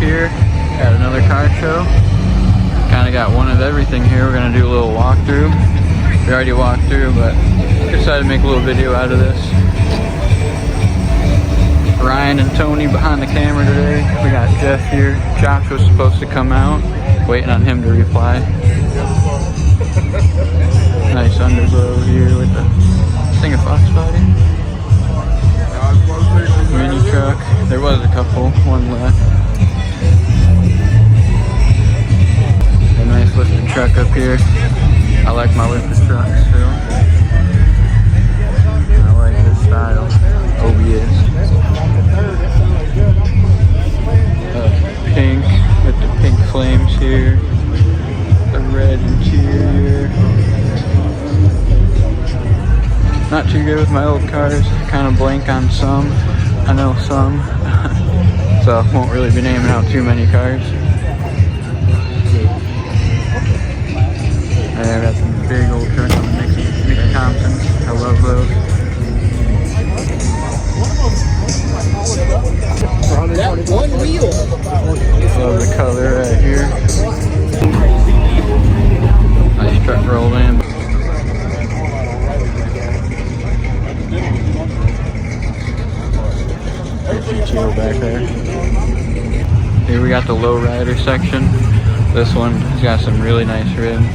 here at another car show. Kind of got one of everything here. We're gonna do a little walkthrough. We already walked through, but decided to make a little video out of this. Ryan and Tony behind the camera today. We got Jeff here. Josh was supposed to come out. Waiting on him to reply. Nice underglow here with the thing of Fox body. Mini truck. There was a couple, one left. A nice lifted truck up here. I like my lifted trucks too. I like this style. OBS. Pink with the pink flames here. The red interior. Not too good with my old cars. Kind of blank on some. I know some. So I won't really be naming out too many cars. And I got some big old trucks on the Mickey Thompsons. I love those. That one wheel. Love the color right here. Nice truck roll in. GTO back there. Here we got the lowrider section. This one has got some really nice rims.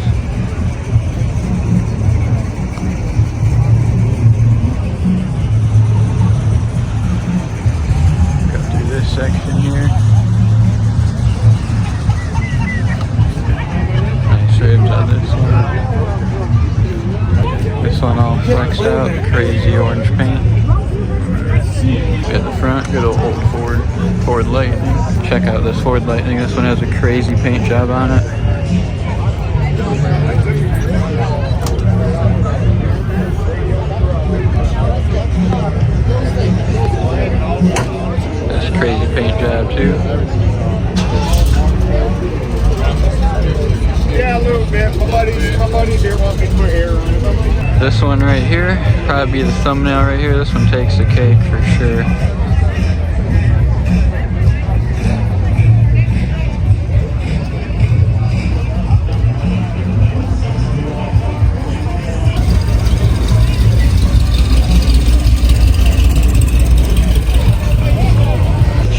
Go through this section here. Nice rims on this one. This one all flexed out, crazy orange paint. At the front, good old Ford Lightning. Check out this Ford Lightning. This one has a crazy paint job on it. That's a crazy paint job too. Yeah, a little bit. My buddies here want me to put hair on it. This one right here, probably be the thumbnail right here. This one takes the cake for sure.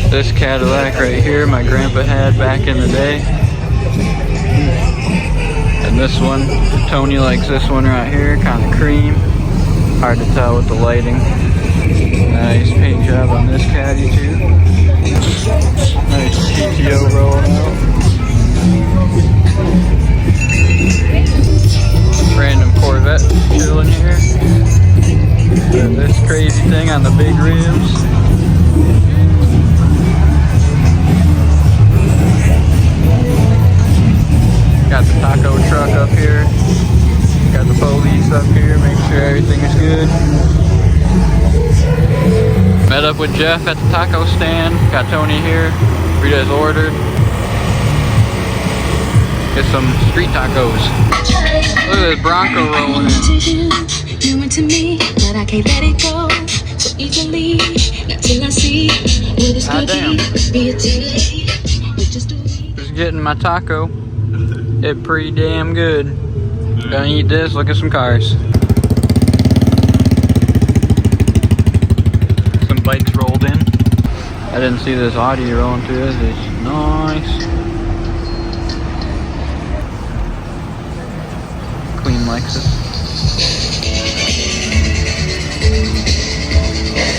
This Cadillac right here, my grandpa had back in the day. And this one, Tony likes this one right here, kind of cream. Hard to tell with the lighting. Nice paint job on this caddy too. Nice GTO rolling out. Random Corvette chilling here. And this crazy thing on the big rims. Got the taco truck up here. Got the police up here, make sure everything is good. Met up with Jeff at the taco stand. Got Tony here. We just ordered. Get some street tacos. Look at this Bronco rolling in. You into me, but I can't let it go so easily. Not till I see what it's gonna be. Just getting my taco. It's pretty damn good. Gonna eat this, look at some cars. Some bikes rolled in. I didn't see this Audi rolling through this. It's nice. Clean Lexus.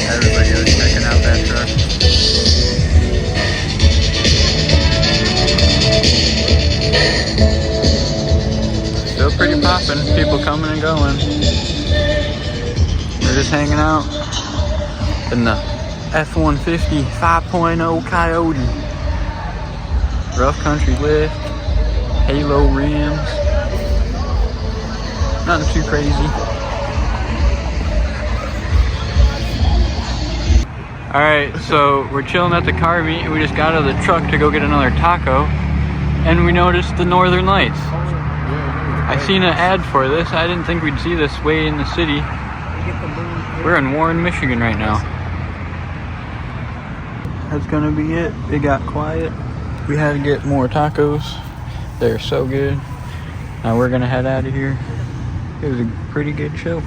Everybody was checking out that truck. Still pretty poppin', people coming and going. We're just hanging out in the F-150 5.0 Coyote. Rough country lift, halo rims. Nothing too crazy. Alright, so we're chilling at the car meet. We just got out of the truck to go get another taco. And we noticed the Northern Lights. I seen an ad for this. I didn't think we'd see this way in the city. We're in Warren, Michigan right now. That's gonna be it. It got quiet. We had to get more tacos. They're so good. Now we're gonna head out of here. It was a pretty good show.